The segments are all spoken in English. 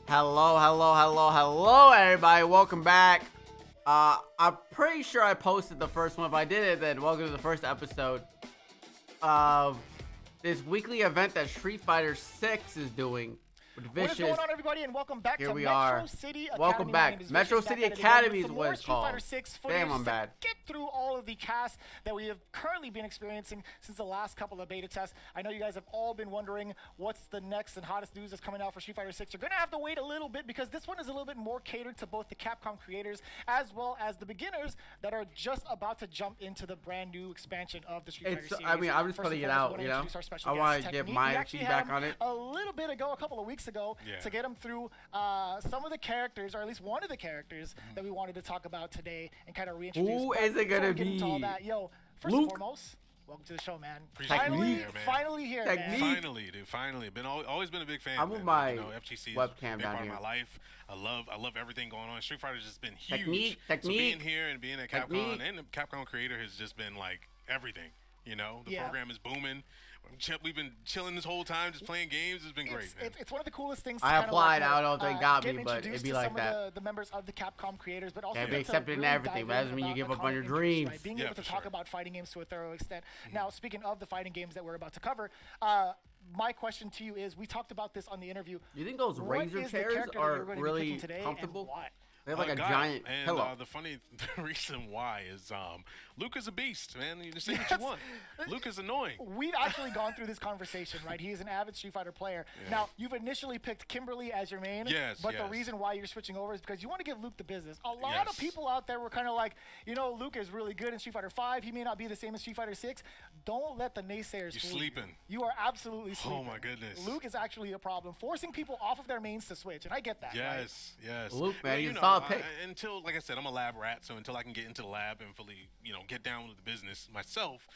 Hello, everybody. Welcome back. I'm pretty sure I posted the first one. If I did it, then welcome to the first episode of this weekly event that Street Fighter 6 is doing. What is going on, everybody, and welcome back to Metro City Academy. Welcome back. Metro City Academy is what it's called. Street Fighter 6 footage. Damn, I'm bad. Get through all of the cast that we have currently been experiencing since the last couple of beta tests. I know you guys have all been wondering what's the next and hottest news that's coming out for Street Fighter 6. You're going to have to wait a little bit because this one is a little bit more catered to both the Capcom creators as well as the beginners that are just about to jump into the brand new expansion of the Street Fighter series. I mean, I'm just putting it out, you know. I want to give my feedback on it. A little bit ago, a couple of weeks ago, to get them through some of the characters, or at least one of the characters that we wanted to talk about today and kind of reintroduce. Who is it gonna be? All that. Yo, first and foremost, welcome to the show, man. Finally here, man. Finally, dude. Finally, always been a big fan. I'm with my FGC webcam down part here. Of my life. I love everything going on. Street Fighter's just been huge. So being here and being at Capcom and the Capcom creator has just been like everything. You know, the program is booming. We've been chilling this whole time, just playing games. It's been great, man. It's one of the coolest things. I applied. I don't think got me, but it'd be like that. The members of the Capcom creators, but also be accepted in everything. But that doesn't mean you give up on your dreams. Right? Being able to talk about fighting games to a thorough extent. Now, speaking of the fighting games that we're about to cover, my question to you is: we talked about this on the interview. You think those razor chairs are really comfortable? They have like a giant pillow. The reason why is Luke is a beast, man. You just say what you want. Luke is annoying. We've actually gone through this conversation, right? He is an avid Street Fighter player. Now, you've initially picked Kimberly as your main, but the reason why you're switching over is because you want to give Luke the business. A lot of people out there were kind of like, you know, Luke is really good in Street Fighter 5. He may not be the same as Street Fighter 6. Don't let the naysayers fool you. You're sleeping. You are absolutely sleeping. Oh, my goodness. Luke is actually a problem, forcing people off of their mains to switch, and I get that. Yes. Luke, man, you know, pick. Until, like I said, I'm a lab rat, so until I can get into the lab and fully, you know, get down with the business myself,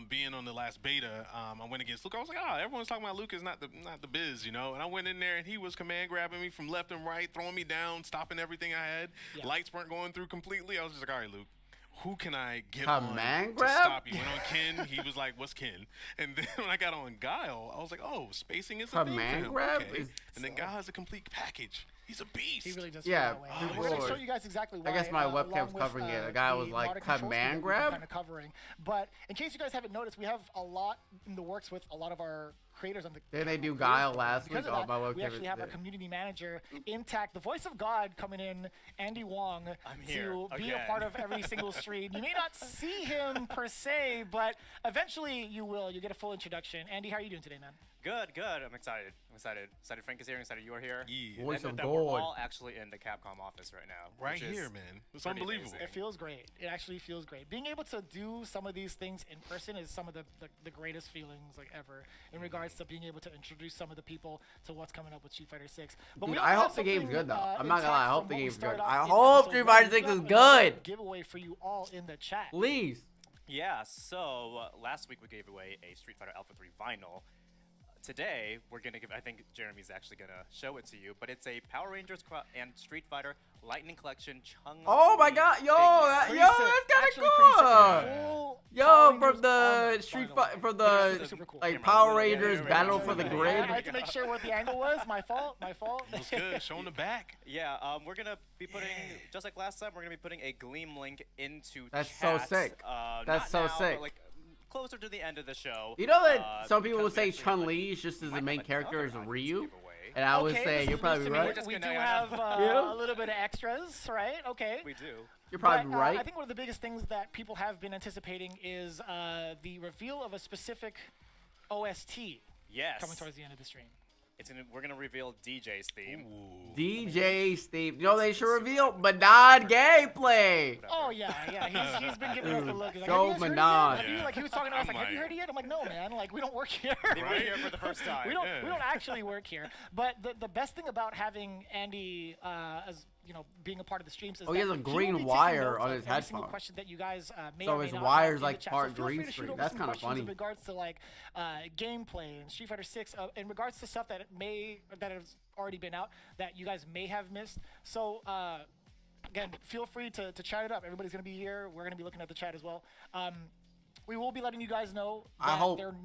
being on the last beta, I went against Luke. I was like, everyone's talking about Luke is not the biz, you know. And I went in there and he was command grabbing me from left and right, throwing me down, stopping everything I had. Lights weren't going through completely. I was just like, all right, Luke, who can I get on to stop you? Went on Ken. He was like, what's Ken? And then when I got on Guile, I was like, oh, spacing is a thing for him. Okay. And then Guile has a complete package. He's a beast. He really does feel that way. We're going to show you guys exactly why. I guess my webcam's covering it. The guy was like, command grab? Kind of covering. But in case you guys haven't noticed, we have a lot in the works with a lot of our creators on the. Didn't they do Guile last week? We actually have our community manager intact, the voice of God coming in, Andy Wong, to be a part of every single stream. You may not see him per se, but eventually you will. You get a full introduction. Andy, how are you doing today, man? Good. I'm excited. Excited Frank is here. Excited you are here. Yeah. Voice of God. We're all actually in the Capcom office right now. Right here, man. It's unbelievable. It feels great. It actually feels great. Being able to do some of these things in person is some of the greatest feelings like ever in regards to being able to introduce some of the people to what's coming up with Street Fighter 6. But dude, I hope the game's good though. I'm not gonna lie. I hope the game's good. I hope Street Fighter 6 is good. Giveaway for you all in the chat. Please. Yeah. So last week we gave away a Street Fighter Alpha 3 vinyl. Today, we're going to give, I think Jeremy's actually going to show it to you, but it's a Power Rangers and Street Fighter Lightning Collection Chung. Oh my god, that's kind of cool. Yo, from the Street Fighter, from the like Power Rangers Battle for the Grid. I had to make sure what the angle was. My fault. Looks good. Showing the back. Yeah, we're going to be putting, just like last time, we're going to be putting a Gleam link into That's chat. so sick. That's so sick. Like, closer to the end of the show. You know that some people would say Chun-Li is just as the main character as Ryu? And I would say you're probably right. We do have a little bit of extras, right? Okay. We do. You're probably right. I think one of the biggest things that people have been anticipating is the reveal of a specific OST coming towards the end of the stream. We're gonna reveal DJ's theme. Ooh. DJ's theme. You know they should reveal Manon gameplay. Oh yeah. He's been giving us the look. He's like, so Manon. Like he was talking to us like, have you heard it yet? I'm like, no man. Like we don't work here. We're here for the first time. We don't actually work here. But the best thing about having Andy as you know, being a part of the streams is he has a green wire on his headphone. Question that you guys may so or may his not wire's like so part green screen. That's kind of funny. In regards to like gameplay and Street Fighter 6, in regards to stuff that has already been out that you guys may have missed. So again, feel free to chat it up. Everybody's gonna be here. We're gonna be looking at the chat as well. We will be letting you guys know. That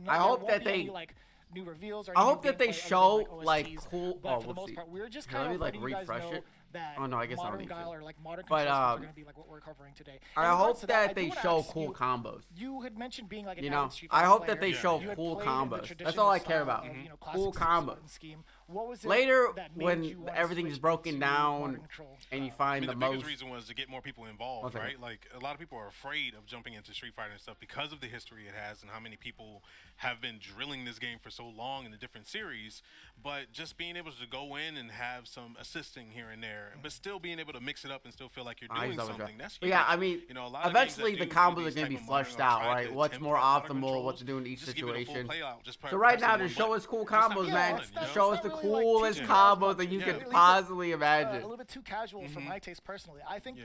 I hope that they like new reveals. Or I any hope new that they gameplay show other than, like OSTs. cool. But Oh, for the we'll most see. part, we're just Can I, kind of like, letting you guys refresh know it? that Oh, no, I guess I don't modern need to. Guile or like modern But, controls are going to be like what we're covering today. In I regards hope to that I they do wanna show ask cool you, combos. You had mentioned being like an You know, avid Street I Fighter hope that player. they show You had cool played in the combos. That's traditional all I care style about. of, Cool classic combos. button scheme. What was it Later, that made when you wanna everything's switch broken into down modern control? and you I find mean, the the biggest most. reason was to get more people involved, One second. right? Like, a lot of people are afraid of jumping into Street Fighter and stuff because of the history it has and how many people have been drilling this game for so long in the different series. But just being able to go in and have some assisting here and there, but still being able to mix it up and still feel like you're doing something. That's But huge. yeah, I mean, You know, a lot of eventually games the that combos do are these going to be type of modern fleshed or out, try right? to What's attempt more modern optimal, controls, what to do in each just give it a full situation. play out, just So right pressing now, one to show button. us cool Just not combos, fun, man. you know? Show us That's the not really, like, coolest too combos casual. that you Yeah. could At least possibly a imagine. little bit too casual for my taste personally. I think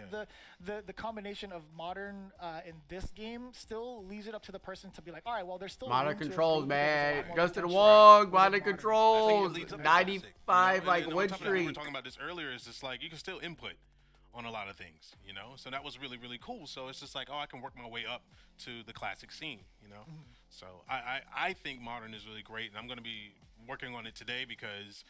the combination of modern in this game still leaves it up to the person to be like, all right, well, there's still Modern room to controls, improve because there's a man. lot more Justin potential Wong, within modern I think controls. it leads up to 95 classic, like and then win on top of that, we were streak. talking about this earlier. It's just like you can still input on a lot of things, you know. So that was really, really cool. So it's just like, oh, I can work my way up to the classic scene, you know. So I think modern is really great, and I'm going to be working on it today because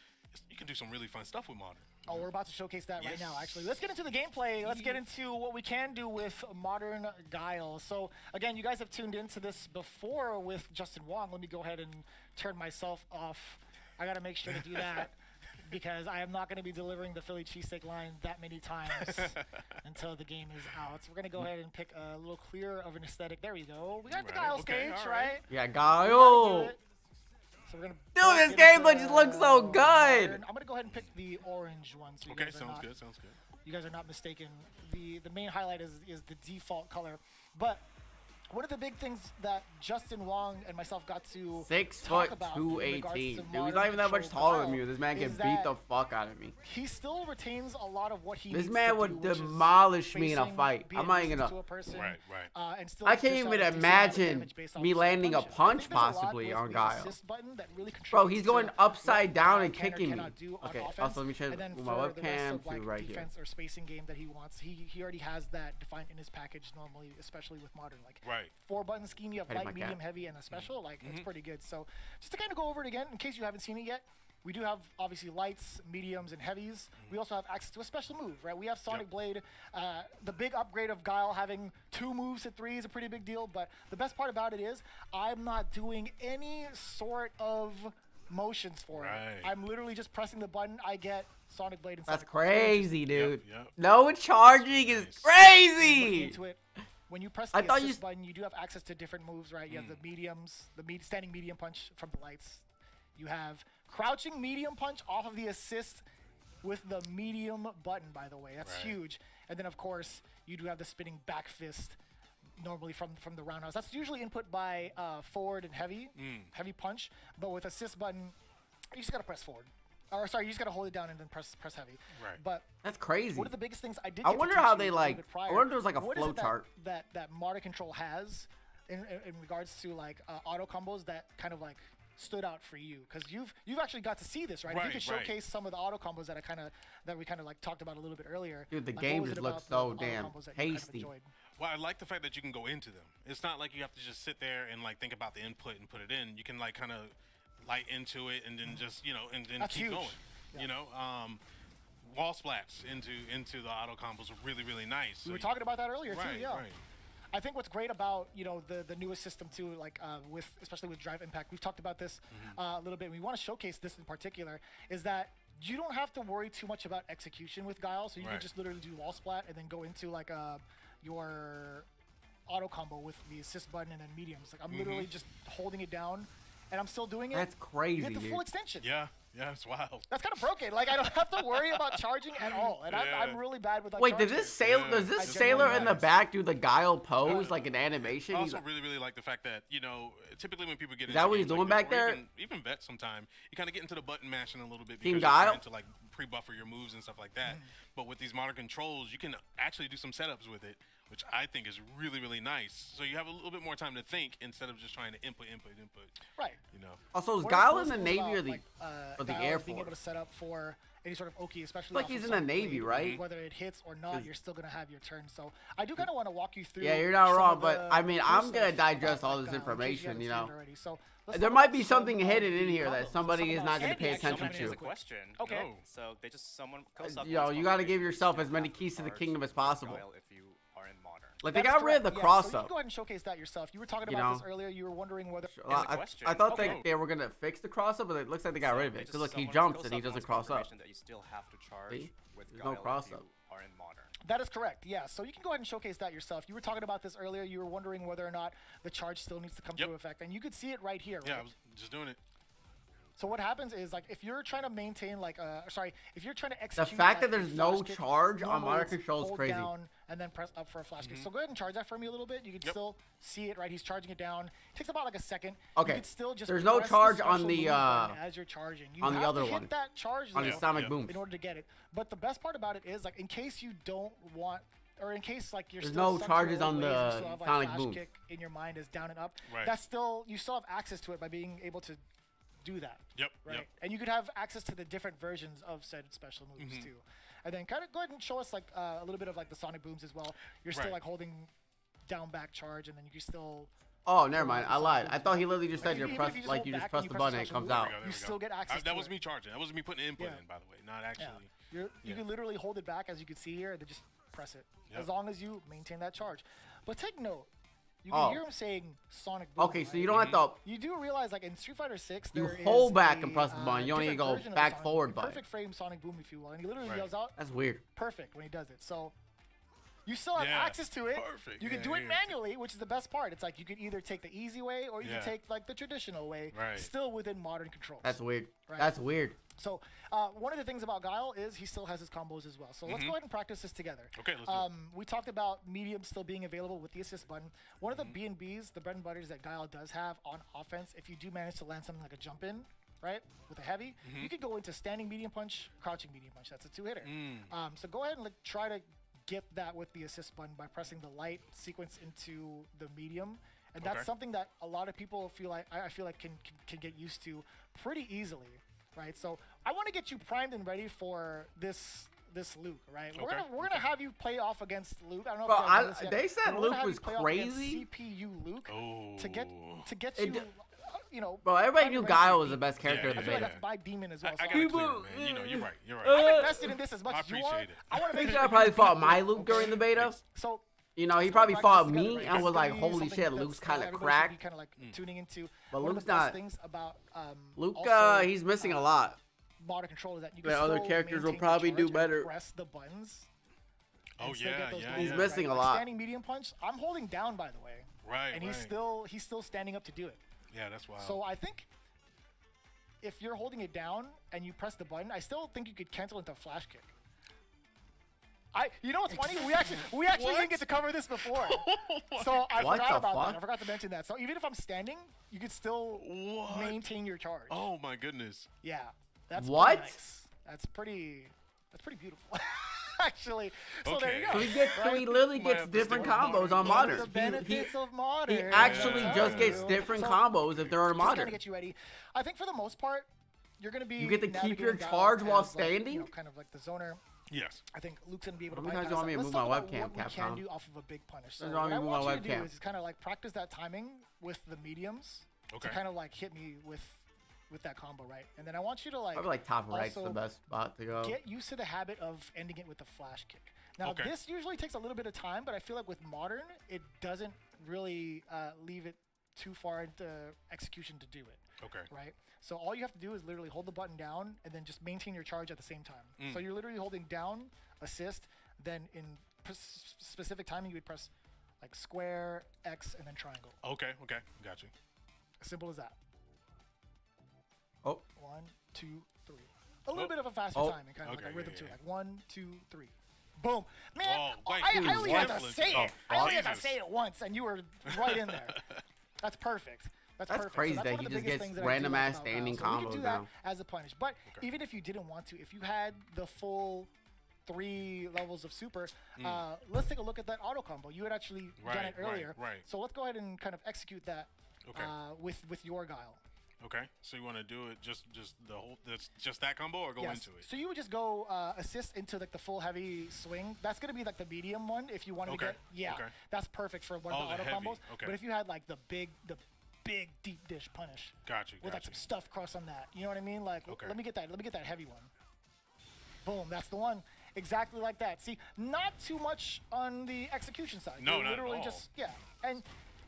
you can do some really fun stuff with modern. Oh, we're about to showcase that right now, Yes. actually. Let's get into the gameplay. Let's get into what we can do with modern Guile. So, again, you guys have tuned into this before with Justin Wong. Let me go ahead and turn myself off. I got to make sure to do that because I am not going to be delivering the Philly cheesesteak line that many times until the game is out. So we're going to go ahead and pick a little clearer of an aesthetic. There we go. We got the Guile stage, right? Yeah, We gotta do Guile. it. So we're gonna Dude, this get game into, just looks so good. modern. I'm gonna go ahead and pick the orange one. So you Okay, guys are sounds not, good. Sounds good. You guys are not mistaken. The main highlight is the default color. But one of the big things that Justin Wong and myself got to 6 talk foot about in regards 218. to Dude, he's modern not even that much control taller than Guile me. This man can is beat that the fuck out of me. he still retains a lot of what he This needs man to would do, which is demolish me in a spacing, fight. being I'm not even resistant gonna. to a person, Right. and still I can't dish even out a decent amount of imagine damage based off me of landing a punches. I punch think there's a lot possibly with on the Guile. assist button that really Bro, he's contributes going to upside what down Guile and can or kicking me. cannot do on Okay, offense. also let me change And then my for the rest webcam of, like, to right here. defense or spacing game that he wants, he already has that defined in his package normally, especially with modern. Like Right. 4-button scheme, you have Heading light, my medium, cat. heavy, and a special. Like it's pretty good. So just to kind of go over it again, in case you haven't seen it yet. We do have obviously lights, mediums, and heavies. We also have access to a special move, right? We have Sonic Blade. The big upgrade of Guile having 2 moves at 3 is a pretty big deal. But the best part about it is I'm not doing any sort of motions for it. I'm literally just pressing the button. I get Sonic Blade and That's Sonic Blade. crazy, dude. Yep. No charging is Looking crazy. into it. When you press I the thought assist you- button, you do have access to different moves, right? You have the mediums, standing medium punch from the lights. You have crouching medium punch off of the assist with the medium button, by the way. That's huge. And then, of course, you do have the spinning back fist normally from the roundhouse. That's usually input by forward and heavy punch. But with assist button, you just got to press forward. Or sorry, you just got to hold it down and then press heavy. Right. But That's crazy. one of the biggest things I did. I get to wonder teach how you they, a little like- bit I prior, wonder if there's, like, a what is flow it that- chart. that modern control has in regards to like auto combos that kind of like stood out for you, because you've actually got to see this, right? If you Right, could right. showcase some of the auto combos that we kind of like talked about a little bit earlier. Dude, the like, game what was just it looks about the so auto damn combos that you kind of tasty. enjoyed? Well, I like the fact that you can go into them. It's not like you have to just sit there and like think about the input and put it in. You can like kind of light into it and then just and then That's keep huge. going. Yeah. You know, wall splats into the auto combos are really, really nice. We were talking about that earlier right, too. Yeah. Right. I think what's great about the newest system too, like especially with Drive Impact, we've talked about this a little bit. And we want to showcase this in particular, is that you don't have to worry too much about execution with Guile. So you can just literally do wall splat and then go into like your auto combo with the assist button and then mediums. Like I'm literally just holding it down, and I'm still doing it. That's crazy, You get the dude. full extension. Yeah, it's wild. That's kind of broken. Like I don't have to worry about charging at all, and Yeah. I'm really bad with like. Wait, charging. does this sailor? Yeah. Does this I sailor genuinely in the noticed. back do the Guile pose like an animation? I He's also like- really, really like the fact that, typically when people get Is into that what he's games like doing this, back or there? Even vet sometime, you kind of get into the button mashing a little bit Team because Guile? you're trying to like pre-buffer your moves and stuff like that. But with these modern controls, you can actually do some setups with it, which I think is really, really nice. So you have a little bit more time to think instead of just trying to input. Right. You know. Also, is One of Guile the in the coolest Navy things or the about, or the Guile Air is being able to Force? set up for any sort of Oki, especially Like off he's of in the Sonic Navy, Blade, right? Whether it hits or not, you're still gonna have your turn. So I do kind of want to walk you through. Yeah, you're not some wrong, of but the I mean, cool I'm stuff gonna digest about, all like, this in case information, haven't you seen it know. already. So let's There talk might about be some something of hidden in the here that combos. somebody Let's is talk not about gonna pay Andy, attention actually. Someone has to. a question. Okay. No. So they just someone goes up. Yo, you gotta give yourself as many keys to the kingdom as possible. If you are in modern. Like they That is got rid of the correct. cross So you up. can go ahead and showcase that yourself. You were talking You about this know. earlier. You were wondering whether. I thought Okay. they were gonna fix the cross up, but it looks like they got rid of it. Cause look, he jumps and he doesn't cross up. That you still have to charge See? with There's no Guile cross if you up. are in modern. That is correct. Yeah. So you can go ahead and showcase that yourself. You were talking about this earlier. You were wondering whether or not the charge still needs to come Yep. to effect, and you could see it right here. Right? Yeah, I was just doing it. So what happens is, like, if you're trying to maintain, like, if you're trying to The execute fact that like, there's a no flash kick, charge on normally modern it's control is hold crazy. down and then press up for a flash kick. So go ahead and charge that for me a little bit. You can still see it, right? He's charging it down. It takes about like a second. Okay. You can still just There's no press charge the on special the, move button as you're charging. You on the have other to hit one. that charge On the though, sonic booms. in order to get it. But the best part about it is, like, in case you don't want, or in case like you're There's still no stuck charges to your old on ways, you the still have, like, sonic flash boom. kick in your mind is down and up. Right. That's still, you still have access to it by being able to do that. Yep. Right. Yep. And you could have access to the different versions of said special moves too. And then kind of go ahead and show us like a little bit of like the sonic booms as well. You're still Right. like holding down back charge, and then you can still Oh, never mind. I lied. I thought he literally just said Even you if press you just like hold you just back press and the you button press and it the comes special out. There we go, there You we still go. get access That to was it. me charging. That wasn't me putting input Yeah. in, by the way. Not actually. You Yeah. can literally hold it back, as you can see here, and then just press it. Yep. As long as you maintain that charge. But take note, you Oh. can hear him saying sonic boom. Okay, so right? you don't have to. You do realize, like in Street Fighter 6, You there is hold back a, and press the button. You don't need to different go version of the back sonic forward boom, button. Perfect frame sonic boom, if you will, and he literally Right. yells out That's weird. perfect when he does it. So you still have Yeah. access to it. Perfect. You can Yeah, do it yeah. manually, which is the best part. It's like you can either take the easy way or you Yeah. can take like the traditional way, Right. still within modern controls. That's weird. Right. That's weird. So one of the things about Guile is he still has his combos as well. So let's go ahead and practice this together. Okay, let's do it. We talked about medium still being available with the assist button. One of the B&Bs, the bread and butters that Guile does have on offense, if you do manage to land something like a jump in, right, with a heavy, you could go into standing medium punch, crouching medium punch. That's a two-hitter. So go ahead and like, try to get that with the assist button by pressing the light sequence into the medium. And that's Okay. something that a lot of people feel like, I feel like can get used to pretty easily. Right, so I want to get you primed and ready for this Luke. Right, Okay, we're gonna have you play off against Luke. I don't know. Bro, if you guys know this yet, they said but we're gonna Luke have was you play off against crazy. CPU Luke Oh. to get It you, d- you know. Bro, everybody primed knew and ready Guile to was the beat. best character Yeah, of I the feel like beta. that's my demon as well. I so got it clear, People- man. You know, you're right. You're I'm right. invested in this as much I as you are. appreciate it. I want to I make think sure I probably you fought beat my Luke, Luke during the okay? beta. So You know, he let's probably practice fought together, me right? and That's was like, gonna be holy something shit, that's, Luke's kind of everybody should be cracked. kind of like tuning into. But One of Luke's the best not- things about Luke, also, he's missing a lot. modern control is that you can But other still characters will maintain probably the do charge and better. Press the buttons. Oh, and still yeah, get those yeah, moves He's yeah. missing a Like lot. Standing medium punch. I'm holding down, by the way, Right, and right. he's still standing up to do it. Yeah, that's wild. So I think if you're holding it down and you press the button, I still think you could cancel into a flash kick. You know what's funny? We actually didn't get to cover this before, so I What forgot the about fuck? that. I forgot to mention that. So even if I'm standing, you could still What? maintain your charge. Oh my goodness. Yeah, that's What? pretty nice. That's pretty beautiful, actually. So there you Okay. go. So he literally Might gets have to different stick with combos modern. on One of modern. the benefits of modern. He actually Yeah. just gets So- different so combos if they're on just trying to modern. get you ready. I think for the most part, you're gonna be. You get to keep your navigating down charge while as, like, you know, standing? kind of like the zoner. Yes. I think Luke's gonna be able to How many times bypass do you want me that. to Let's move my talk about webcam, what we can Capcom? do off of a big punish. So How many times what do I you want me to want move you my to do webcam? is kind of like practice that timing with the mediums Okay. to kind of like hit me with that combo, right? And then I want you to like Probably like top right's the also best spot to go. get used to the habit of ending it with the flash kick. Now Okay. this usually takes a little bit of time, but I feel like with modern, it doesn't really leave it too far into execution to do it. Okay. Right? So all you have to do is literally hold the button down and then just maintain your charge at the same time. So you're literally holding down, assist, then in specific timing you would press like square, X, and then triangle. Okay. Okay. Got you. As simple as that. Oh, 1, 2, 3. A little Oh. bit of a faster Oh. timing, kind of Okay, like a rhythm yeah, to it. yeah. Like 1, 2, 3. Boom. Man, Oh, wait, I only had to what? say Oh, it. I only had to Jesus. say it once, and you were right in there. That's perfect. That's perfect. crazy so that's that one he of the just biggest gets things that I do random like ass about standing Guile. So we can combos do that now. as a punish. But even if you didn't want to, if you had the full 3 levels of super, let's take a look at that auto combo. You had actually done Right, it earlier. right. So let's go ahead and kind of execute that Okay. with your Guile. Okay, so you want to do it just the whole just that combo or go into it? So you would just go assist into like the full heavy swing. That's gonna be like the medium one if you wanted to get that's perfect for one of the auto combos. Okay. But if you had like the big deep dish punish with like some stuff cross on that, you know what I mean? Like let me get that heavy one. Boom, that's the one. Exactly like that. See, not too much on the execution side. No, You're not literally at all. just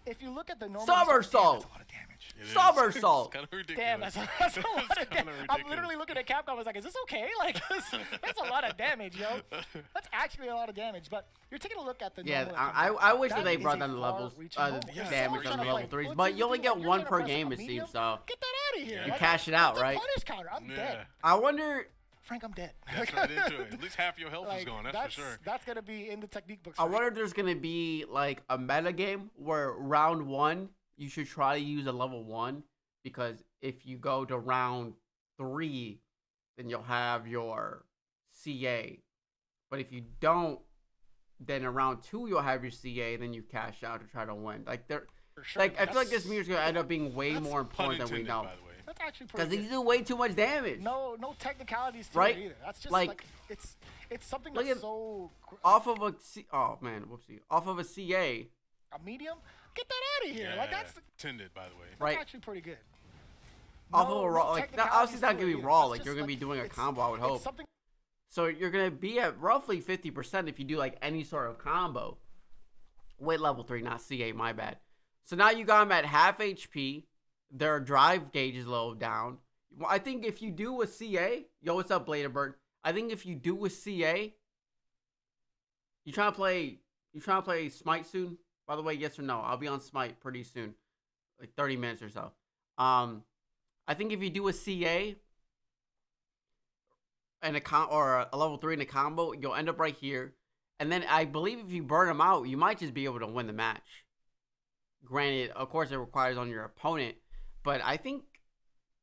if you look at the normal Somersault. that's a lot of damage. Somersault. Kind of ridiculous. Damn, that's a lot of damage. I'm literally looking at Capcom. I was like, is this okay? Like, that's a lot of damage, yo. That's actually a lot of damage. But you're taking a look at the Yeah, normal I wish that that they is brought a down the levels, far-reaching moment. If damage someone's on the trying to level play 3s, Blitz but and you only do get it, you're one gonna per press game, a it seems. medium, So get that out of here. you Like, cash it out, that's a right? punish counter. I'm dead. I wonder. Frank, I'm dead. That's right into it. At least half your health is gone. That's for sure. That's gonna be in the technique books. I wonder if there's gonna be like a meta game where round 1 you should try to use a level 1, because if you go to round 3, then you'll have your CA. But if you don't, then in round 2 you'll have your CA, then you cash out to try to win. Like like I feel like this meter's gonna end up being way more important than we know. By the way. That's actually pretty Because good. they do way too much damage. No technicalities to Right? it either. That's just Like- like it's something Look that's at- so Off of a oh man, whoopsie. Off of a CA, a medium. Get that out of here. Yeah, Like that's tended, by the way. right? actually pretty good. Off No- of a raw, no like that, technicalities obviously it's not to gonna be it either. raw. That's Like just you're gonna be doing a it's- combo, I would hope. It's something So you're gonna be at roughly 50% if you do like any sort of combo with level 3, not CA. My bad. So now you got them at half HP. Their drive gauge is low down. Well, I think if you do a CA, yo, what's up, Bladerbird? I think if you do a CA, you trying to play Smite soon? By the way, yes or no? I'll be on Smite pretty soon, like 30 minutes or so. I think if you do a CA and or a level 3 in a combo, you'll end up right here. And then I believe if you burn them out, you might just be able to win the match. Granted, of course, it requires on your opponent, but I think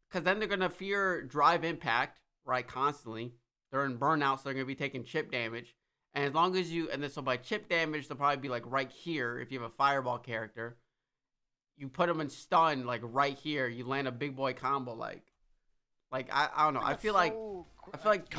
because then they're gonna fear drive impact, right? Constantly, they're in burnout, so they're gonna be taking chip damage. And as long as so by chip damage, they'll probably be like right here if you have a fireball character. You put them in stun like right here. You land a big boy combo like I don't know. I feel like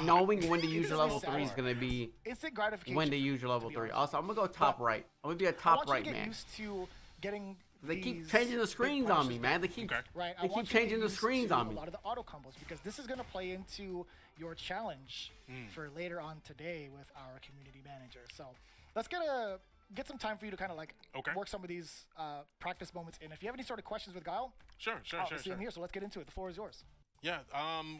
knowing when to use your level 3 is gonna be instant gratification. when to use your level 3. Also, I'm gonna go top right. I'm gonna be a I top want you right to get man. used to getting They keep these changing the big screens on me, punishes man. They keep Right, I they want keep you to changing get the used screens to on me. A lot of the auto combos because this is going to play into your challenge for later on today with our community manager. So let's get some time for you to kind of like work some of these practice moments in. If you have any sort of questions with Guile, Sure. I see him here. So let's get into it. The floor is yours. Yeah.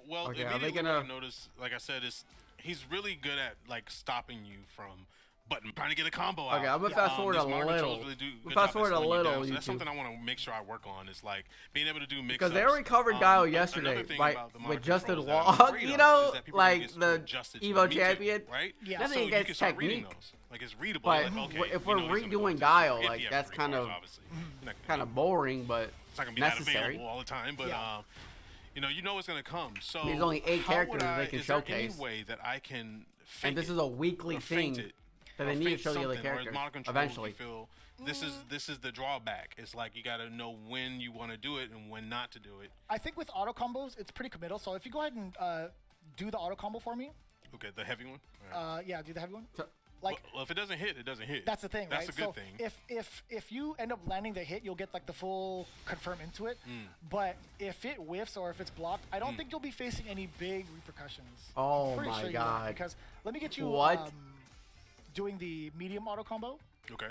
Well, Okay, are they immediately gonna- what I noticed, like I said, is he's really good at like stopping you from trying to get a combo out. Okay, I'm gonna fast forward a these Mario little. controls really do good Fast job at forward a slowing you little, down, so you that's two. something I want to make sure I work on. Is like being able to do mix Because they already covered Guile yesterday, right? With Justin Wall, you know, like the Evo champion. Right? Yeah. Nothing So you against can start reading technique, those. Like it's readable. but like, okay, if we we're know he's gonna go redoing with this. Guile, If like you have that's free kind cards, of obviously. You're not gonna kind do of boring, but it's not gonna be that necessary. available all the time, but you know it's gonna come. So There's only 8 how would characters I, they can is there showcase. any way that I can fake And this it, is a weekly or feint thing it, that or they need to feint show the other something, or as characters model controls, eventually. You feel this is the drawback. It's like you gotta know when you want to do it and when not to do it. I think with auto combos, it's pretty committal. So if you go ahead and do the auto combo for me, Okay, the heavy one. All right. yeah, do the heavy one. So- Like well, if it doesn't hit, it doesn't hit. that's the thing, That's right? a good so thing. if you end up landing the hit, you'll get like the full confirm into it. But if it whiffs or if it's blocked, I don't think you'll be facing any big repercussions. Oh I'm pretty my sure you won't, God. because let me get you What? doing the medium auto combo, Okay.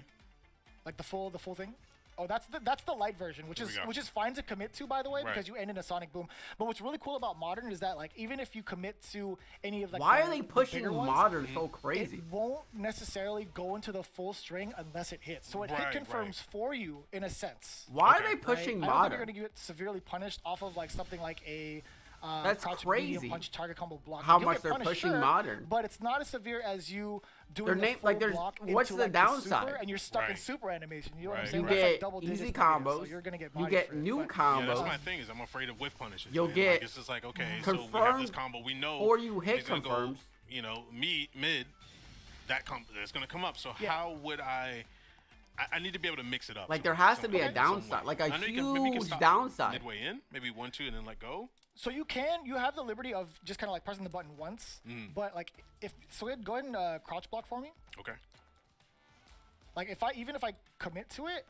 like the full thing. Oh, that's the light version, which There we is go. fine to commit to, by the way, Right. because you end in a sonic boom. But what's really cool about modern is that like even if you commit to any of like Why the- are they the pushing bigger ones, modern so crazy? it won't necessarily go into the full string unless it hits. So it Right, hit right. confirms for you in a sense. Why Okay. are they pushing right? I don't think you're modern? going to get severely punished off of like something like a That's crouch crazy. medium punch target combo block. How You'll much get they're punished, pushing sure, modern. but it's not as severe as you doing Their the name- full like, there's- block what's into, the like, downside? super, and you're stuck in Right. super animation. You know what I'm Right, saying? You right. That's like get double easy digits per game, combos. so you're gonna get You bodied get for it, new but- Yeah, combos. that's my thing. Is I'm afraid of whiff punishes. You'll man. get Like, it's just like okay, so we have confirmed this combo. We know or you hit he's gonna confirms. Go, you know, mid. That's gonna come up. So Yeah. how would I I need to be able to mix it up. Like there has to be a downside, like a huge downside. Midway in, maybe 1-2, and then let go. So you have the liberty of just kind of like pressing the button once, but like go ahead and crouch block for me. Okay. Like even if I commit to it,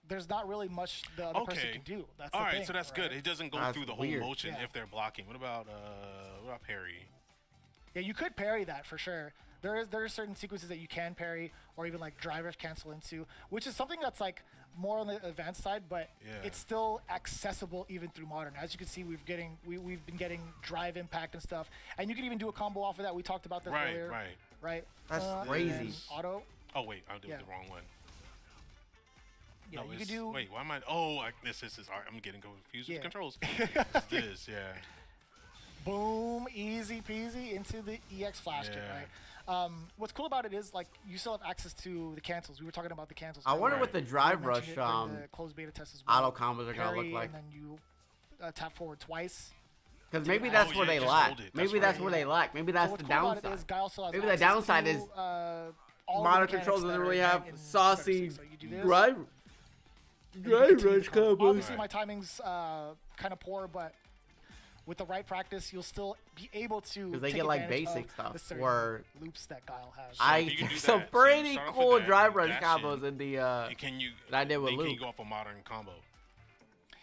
there's not really much the other person can do. That's all the right. thing, So that's good. It doesn't go through the whole motion if they're blocking. What about parry? Yeah, you could parry that for sure. There are certain sequences that you can parry or even like drivers cancel into, which is something that's like more on the advanced side, but it's still accessible even through modern. As you can see, we've been getting drive impact and stuff, and you can even do a combo off of that. We talked about that earlier. Right. That's crazy. Auto. Oh wait, I did the wrong one. Yeah, no, you could do. Wait, why am I? Oh, this is. I'm getting confused with controls. This, Boom, easy peasy into the EX flash kit, right? What's cool about it is like you still have access to the cancels. We were talking about the cancels. I wonder what the drive rush the closed beta test as well. auto combos are gonna look like. And then you tap forward twice. Because maybe that's where they lack. Maybe that's where they lack. Maybe that's the downside. Maybe the downside is modern controls doesn't really have saucy drive rush combos. Obviously, my timing's kind of poor, but with the right practice, you'll still be able to. Because they get like basic stuff or loops that Guile has. I some pretty cool drive rush combos in the that I did with Luke. Can you go off a modern combo?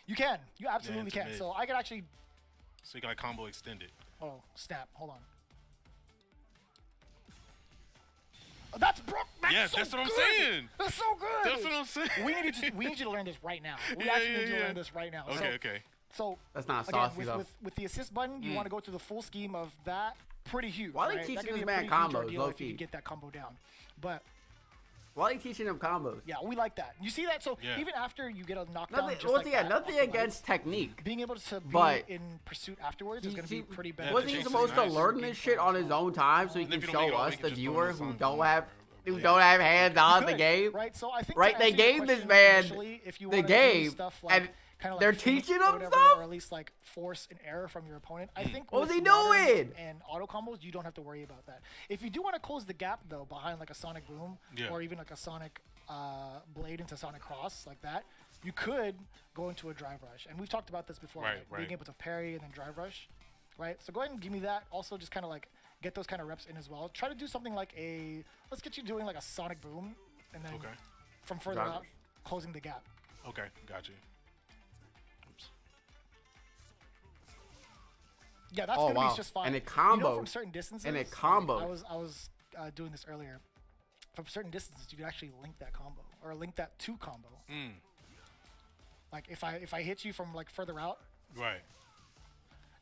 You can. You absolutely can. So I could actually. So you got a combo extended. Oh snap! Hold on. Oh, that's Brooke. That's what I'm saying. That's so good. That's what I'm saying. We need you to learn this right now. We actually need you to learn this right now. Okay. So that's not again, saucy though. With the assist button, you want to go through the full scheme of that. Pretty huge. Why are they teaching this man combos, low if you key? can get that combo down, but. Why are you teaching them combos? Yeah, we like that. You see that? So even after you get a knockdown, nothing against technique. Being able to be in pursuit afterwards is going to be pretty bad. Wasn't he supposed to learn this shit on his own time so he can show us, the viewer, who don't have hands on the game? Right. So I think they gave this man the game, and they're teaching him stuff, or at least like force an error from your opponent. I think. What was he doing? And auto combos, you don't have to worry about that. If you do want to close the gap though, behind like a Sonic Boom or even like a Sonic Blade into Sonic Cross like that, you could go into a drive rush. And we've talked about this before, being able to parry and then drive rush, right? So go ahead and give me that. Also, just kind of like get those kind of reps in as well. Try to do something like let's get you doing like a Sonic Boom, and then from further out, closing the gap. Okay, got you. Yeah, that's gonna be just fine. And it combos. You know, from certain distances. And it combos. I was doing this earlier. From certain distances, you can actually link that combo or link that to combo. Like if I hit you from like further out. Right.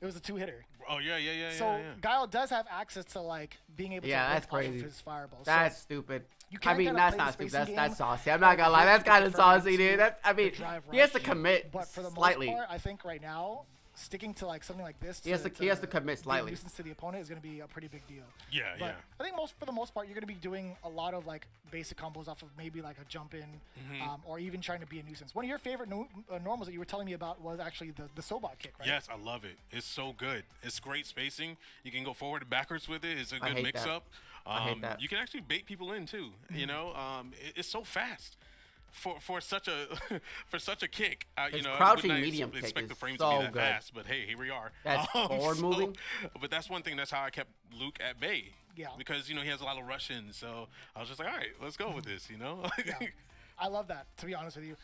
It was a 2-hitter. Oh yeah. So Guile does have access to like being able to that's off crazy. of his fireball. That's stupid. I mean, that's not stupid. That's saucy. I'm not gonna lie. That's kind of saucy, dude. He has to commit but for the slightly. Most part, I think right now, sticking to like something like this, he has to commit slightly. Nuisance to the opponent is going to be a pretty big deal. Yeah. I think for the most part, you're going to be doing a lot of like basic combos off of maybe like a jump in, or even trying to be a nuisance. One of your favorite normals that you were telling me about was actually the Sobot kick, right? Yes, I love it. It's so good. It's great spacing. You can go forward and backwards with it. It's a good mix-up. I hate that. You can actually bait people in too. You know, it's so fast. For such a kick, you know, crouching I medium kick expect is the frames so to be that good. fast, but hey, here we are. That's forward moving. But that's one thing. That's how I kept Luke at bay. Yeah. Because he has a lot of Russians, so I was just like, all right, let's go with this. You know. Yeah. I love that, to be honest with you.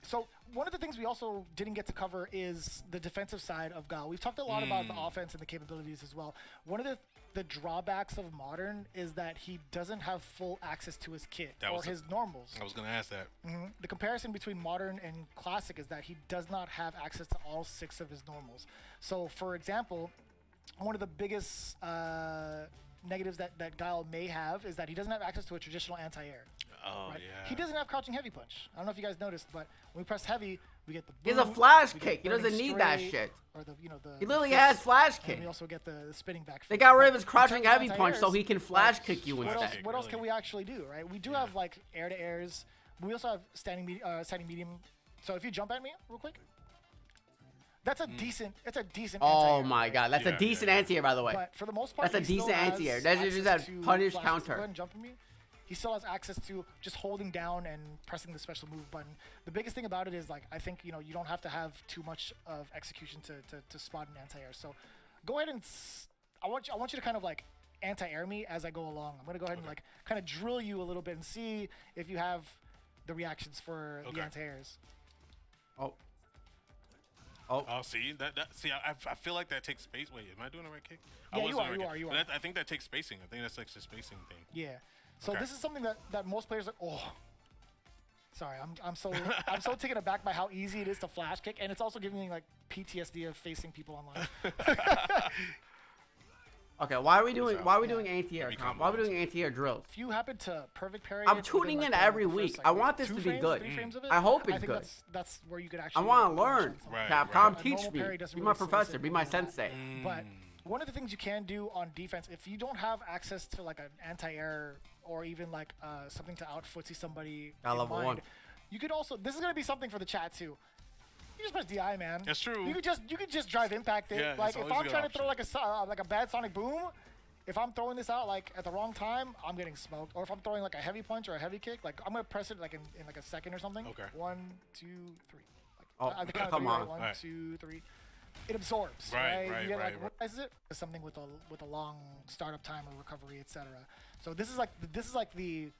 So one of the things we also didn't get to cover is the defensive side of Guile. We've talked a lot about the offense and the capabilities as well. One of the drawbacks of Modern is that he doesn't have full access to his kit or his normals. I was going to ask that. The comparison between Modern and Classic is that he does not have access to all 6 of his normals. So, for example, one of the biggest negatives that Guile may have is that he doesn't have access to a traditional anti-air. Oh, right? yeah. He doesn't have crouching heavy punch. I don't know if you guys noticed, but when we press heavy, we get the boom, He has a flash we kick. get He doesn't need that straight, shit. Or He literally has flash and kick. we also get the spinning back. They got rid of his In crouching terms of heavy punch so anti-airs, he can flash kick you instead. What else can we actually do, right? We do have like air to airs. We also have standing medium. So if you jump at me real quick, that's a decent. It's a decent. Oh anti-air, my right? god, that's a decent anti-air, by the way. But for the most part, That's a he still decent has anti-air. That's just access that to punish flashes. counter. Go ahead and jump at me. he still has access to just holding down and pressing the special move button. The biggest thing about it is, like, I think, you know, you don't have to have too much of execution to spot an anti-air. So go ahead and I want you to kind of like anti-air me as I go along. I'm gonna go ahead and like kind of drill you a little bit and see if you have the reactions for the anti-airs. Oh, see see, I feel like that takes space. Wait, am I doing the right kick? Yeah, you are. I think that takes spacing. I think that's like a spacing thing. Yeah. So this is something that most players are. Oh, sorry, I'm so taken aback by how easy it is to flash kick, and it's also giving me like PTSD of facing people online. Okay, why are we doing anti-air comp? Why are we doing anti-air drills? If you happen to perfect parry, I'm tuning in every week. I want this to be good. I hope it's good. That's where you could actually. I want to learn. Capcom, teach me. Be my professor. Be my sensei. But one of the things you can do on defense, if you don't have access to like an anti-air or even like something to out-footsie somebody in level mind, 1. you could also. This is gonna be something for the chat too. You just press DI, man. That's true. You could just drive impact it. Yeah, like if I'm trying to throw like a bad sonic boom, if I'm throwing this out like at the wrong time, I'm getting smoked. Or if I'm throwing like a heavy punch or a heavy kick, like I'm gonna press it like in like a second or something. Okay. 1, 2, 3. Oh, at the count of come 3, on. right? 1, 2, 3. It absorbs. Right. You get like what is it? Something with a long startup time or recovery, etc. So this is like the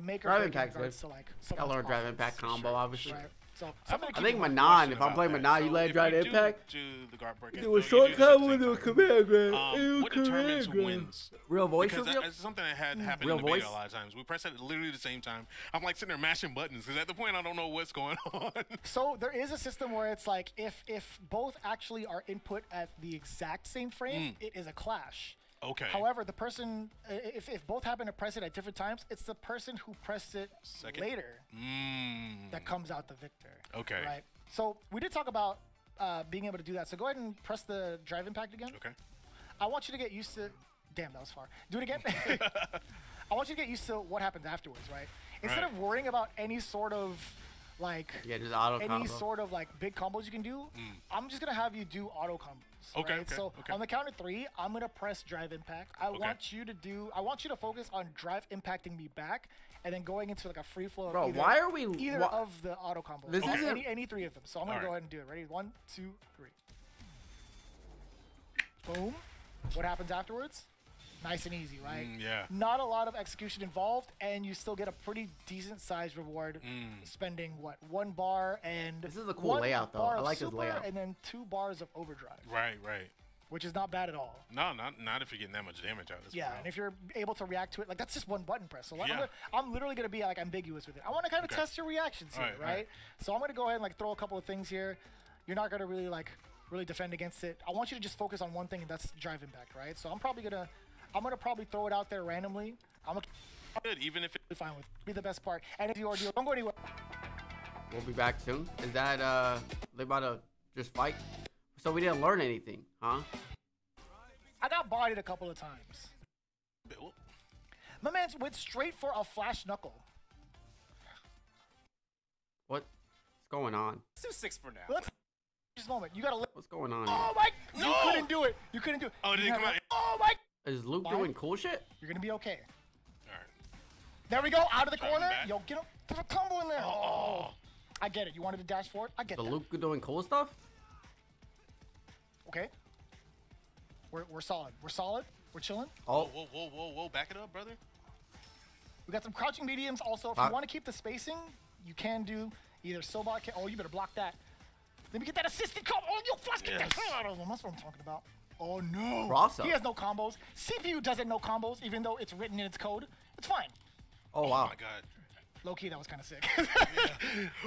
maker Drive in impact's regards good. to like. I learned drive impact combo, obviously. Right. So I think Manon, if I'm playing Manon, you let it drive impact. Do the guard break. Do a shortcut with a command grab. What determines who wins? Real voice Because reveal? that's something that had happened Real in the beta voice? a lot of times. We press it at literally the same time. I'm like sitting there mashing buttons because at the point I don't know what's going on. So there is a system where it's like if both actually are input at the exact same frame, it is a clash. Okay. However, the person, if both happen to press it at different times, it's the person who pressed it later that comes out the victor. Okay. Right. So we did talk about being able to do that. So go ahead and press the drive impact again. Okay. I want you to get used to. Damn, that was far. Do it again. I want you to get used to what happens afterwards, right? Instead of worrying about any sort of like just auto combo. sort of like big combos you can do, I'm just gonna have you do auto combos. Okay, Right? okay, So okay. on the count of 3, I'm gonna press drive impact. I want you to focus on drive impacting me back, and then going into like a free flow. Bro, of why are we? either of the auto combos? This isn't- any 3 of them. So I'm gonna go ahead and do it. Ready? 1, 2, 3. Boom. What happens afterwards? Nice and easy, right? Yeah. Not a lot of execution involved, and you still get a pretty decent sized reward spending, what, 1 bar and... This is a cool 1 layout, though. bar I of like this super layout. And then 2 bars of overdrive, Right. which is not bad at all. No, not if you're getting that much damage out of this. Yeah, and if you're able to react to it, like that's just 1 button press. So Yeah. I'm literally going to be like ambiguous with it. I want to kind of test your reactions here, right? So I'm going to go ahead and like throw a couple of things here. You're not going to really defend against it. I want you to just focus on one thing, and that's drive impact, right? So I'm gonna probably throw it out there randomly. good, even if it's fine with be the best part. And if you ordeal, don't go anywhere. We'll be back soon. Is that they about to just fight? So we didn't learn anything, huh? I got bodied a couple of times. My man went straight for a flash knuckle. What's going on? Let's do 6 for now. Let's this moment. You gotta live. What's going on? Oh my! No! You couldn't do it. You couldn't do it. Oh, did it come out? Oh my! Is Luke doing cool shit? You're gonna be okay. All right. There we go. Out of the corner. back. Yo, get him. Put a combo in there. Oh. I get it. You wanted to dash forward. I get The that. Luke doing cool stuff? Okay. We're solid. We're solid. We're chilling. Oh, Whoa, back it up, brother. We got some crouching mediums. Also, if you want to keep the spacing, you can do either Sobot. Oh, you better block that. Let me get that assisted combo. Oh, you flash kick the hell out of him. That's what I'm talking about. Oh no. Rasa. He has no combos. CPU doesn't know combos, even though it's written in its code. It's fine. oh wow. Oh my god. Low key, that was kind of sick.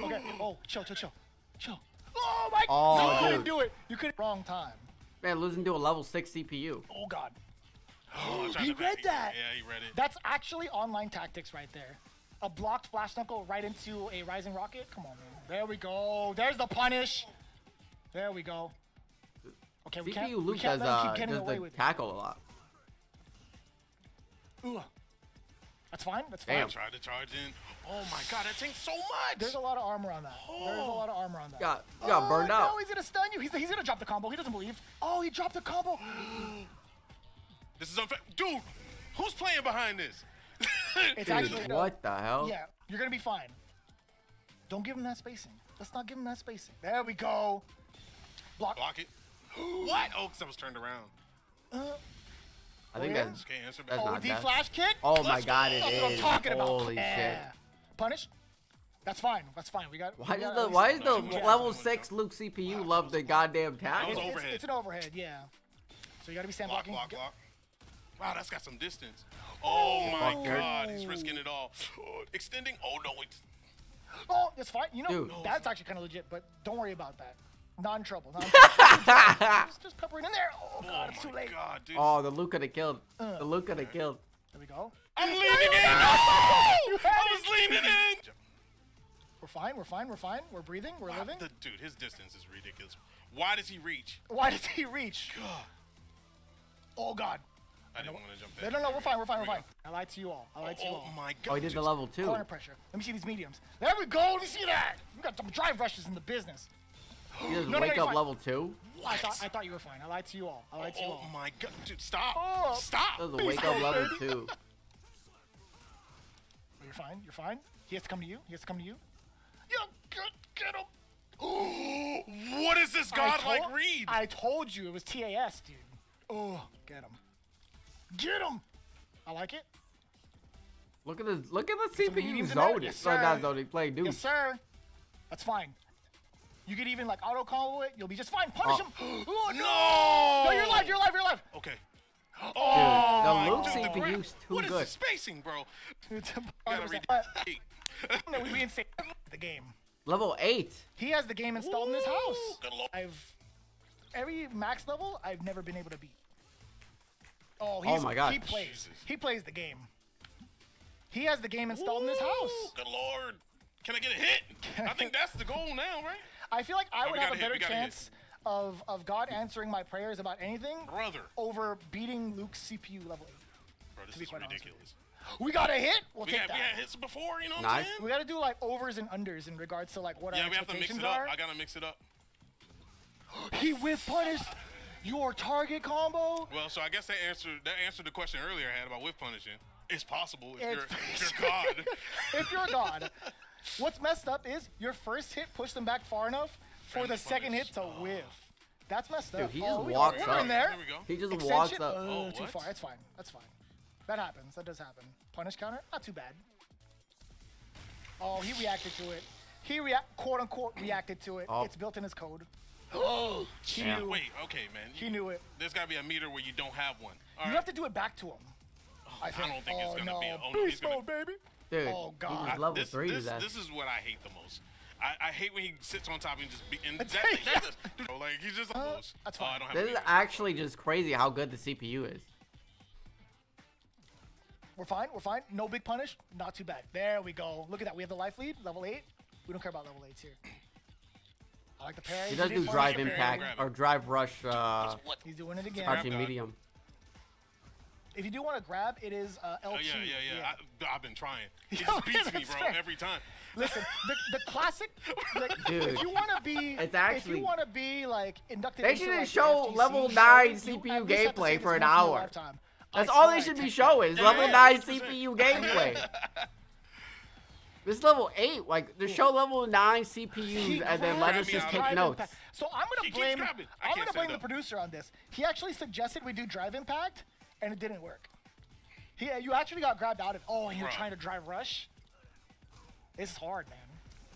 Okay. Oh, chill. Oh my! Oh, you dude. couldn't do it. You couldn't. Wrong time. Man, losing to a level 6 CPU. Oh god. Oh, He read that. Yeah, he read it. That's actually online tactics right there. A blocked flash knuckle right into a rising rocket. Come on, man. There we go. There's the punish. There we go. Okay, we can't, CPU we Luke can't does, let him keep getting does away the with it. tackle a lot. Ooh. That's fine. That's fine. Damn. Tried to charge in. Oh my god, that takes so much. There's a lot of armor on that. There's a lot of armor on that. You got burned out. No, he's gonna stun you. He's gonna drop the combo. He doesn't believe. Oh, he dropped the combo. This is unfair. Dude, who's playing behind this? It's Dude, actually what the hell? Yeah, you're gonna be fine. Don't give him that spacing. Let's not give him that spacing. There we go. Block. Block it. What? Oh, because I was turned around. I think yeah. that's Okay, answer back. That's not OD that. flash kick. Oh my Let's god, go. it That's what I'm is. talking about. Holy shit. Yeah. Punish. That's fine. That's fine. We got. Why we got does at the least- Yeah. level 6 Luke CPU love the goddamn tag? was It's, overhead. it's an overhead, yeah. So you gotta be stand Block, blocking. block, block. Wow, that's got some distance. Oh my Fuck, god, he's risking it all. Extending. Oh no, it's Oh, it's fine. You know, Dude. that's actually kind of legit, but don't worry about that. Not in trouble. Not in trouble. just pepper it in there. Oh god, it's too my late. god, dude. Oh, the Luke could have killed. The Luke could have killed. There we go. I'm leaning in. You No! had I it. was leaning in. We're fine. We're fine. We're fine. We're breathing. We're living. Dude, his distance is ridiculous. Why does he reach? Why does he reach? God. Oh god. I didn't want to jump No, there. no, no. We're fine. We're fine. We're Here we fine. I lied to you all. I lied to you Oh all. my god. Oh, he did the level 2. Corner pressure. Let me see these mediums. There we go. Let me see that. We got some drive rushes in the business. He just No, no, wake you're up fine. level 2. I thought you were fine. I lied to you all. I lied to you Oh all. my god, dude, stop. Oh. Stop. Does a wake up level 2. You're fine. You're fine. He has to come to you. He has to come to you. Yeah, get him. What is this godlike read? I told you it was TAS, dude. Oh, get him. Get him. I like it. Look at the CPU mediums in there? zone. Yes, Or sir. not zone, he played dude. Yes, sir. That's fine. You could even like auto combo it. You'll be just fine. Punish him. Oh, No! No, you're alive. You're alive. You're alive. Okay. Dude, Oh, the Luke dude, the CPU's too What is good. the spacing, bro? It's Gotta 100%. read But that. no, we reinstate the game. Level 8. He has the game installed in his house. Good lord. Every max level I've never been able to beat. Oh, my God. He plays. Jesus. He plays the game. He has the game installed in his house. Good lord. Can I get a hit? I think that's the goal now, right? I feel like I we would have gotta a hit, better we gotta chance of God answering my prayers about anything Brother. over beating Luke's CPU level 8. Bro, this be is quite honest with ridiculous. We got a hit. We'll We take had that. hits before, you know what Nice. I'm saying? We got to do like overs and unders in regards to like what Yeah, our we have to mix expectations it up. are. I gotta mix it up. He whiff punished your target combo. Well, so I guess that answered the question earlier I had about whip punishing. It's possible if It's- you're God. If you're God. What's messed up is your first hit pushed them back far enough for the Friendly second hit punish. to whiff. That's messed Dude, up. he just we walks we're up. in there. There we go. He just Extension? walks up. Oh, Too what? far. That's fine. That's fine. That happens. That does happen. Punish counter? Not too bad. Oh, he reacted to it. He quote unquote reacted to it. Oh. It's built in his code. He Yeah, knew. wait, okay, man. He knew it. There's gotta be a meter where you don't have one. All You right. have to do it back to him. I don't think it's gonna no. be. Oh, no, he's Beast gonna. mode, baby. Dude, Oh, he God. just level This, 3 this, his ass. this is what I hate the most. I hate when he sits on top and just be. And That's- that's just, dude, like he's just close. that's Oh, I fine. don't have This a is meter. actually just crazy how good the CPU is. We're fine. We're fine. No big punish. Not too bad. There we go. Look at that. We have the life lead. Level 8. We don't care about level 8s here. I like the parry. He does did do punish. drive parry, impact grab it. or drive rush He's doing it again. crouching God. medium. If you do want to grab, it is L2. Oh yeah. I've been trying. He Yeah, just beats me, that's bro, fair. every time. Listen, the classic. Like, Dude. if you want to be, It's actually- if you want to be like inducted. They into, should like, show the level FTC, 9 you CPU at least have to gameplay see for this an once in your hour. lifetime. That's I all swear they I should be take showing is Yeah, level yeah, 9 100%. CPU gameplay. This level 8, like, just show level 9 He CPUs and then let grabbed us me just out. take drive notes. impact. So I'm He gonna keeps blame. grabbing. I I'm can't gonna blame stand the up. producer on this. He actually suggested we do drive impact, and it didn't work. You actually got grabbed out of. Oh, and you're Bro. trying to drive rush. This is hard, man.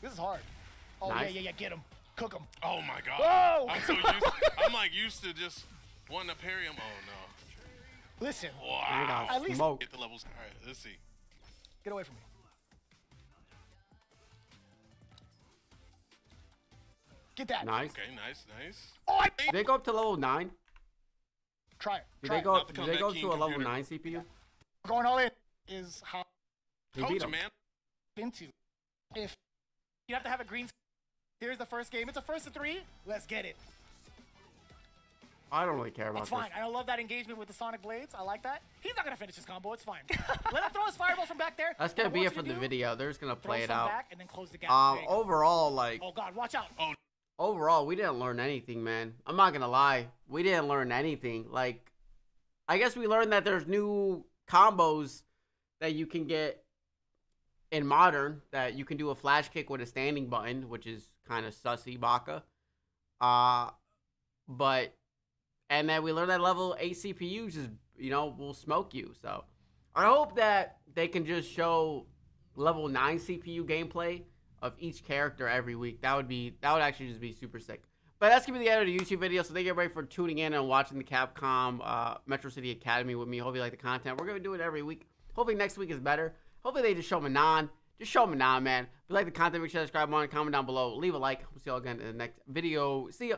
This is hard. Oh Nice. yeah. Get him. Cook him. Oh my god. Whoa! I'm so used. I'm like used to just wanting to parry him. Oh Listen. no. You're Wow. gonna At least- smoke. Get the levels. All right. Let's see. Get away from me. Get that. Nice. Okay. Nice. Oh, Did they go up to level 9? try it. Did Try they it. go Not up, to did come they that go keen to a level computer. 9 CPU? Going all in is how He Coach beat him, him. man. into. If you have to have a green. Here's the first game. It's a first of 3. Let's get it. I don't really care about It's this. fine. I love that engagement with the Sonic Blades. I like that. He's not gonna finish his combo. It's fine. Let him throw his fireballs from back there. That's What I gonna be want it you for to the do, video. They're just gonna throw play it some out. back and then close the gap. There you go. Overall, like, Oh God, watch out. Oh. overall, we didn't learn anything, man. I'm not gonna lie. We didn't learn anything. Like, I guess we learned that there's new combos that you can get in Modern, that you can do a flash kick with a standing button, which is kind of sussy baka. But and then we learned that level 8 CPUs just, will smoke you. So I hope that they can just show level 9 CPU gameplay of each character every week. That would actually just be super sick. But that's gonna be the end of the YouTube video. So thank you everybody for tuning in and watching the Capcom Metro City Academy with me. Hope you like the content. We're gonna do it every week. Hopefully next week is better. Hopefully they just show Manon. Just show Manon, man. If you like the content, make sure to subscribe, comment down below, leave a like. We'll see you all again in the next video. See ya.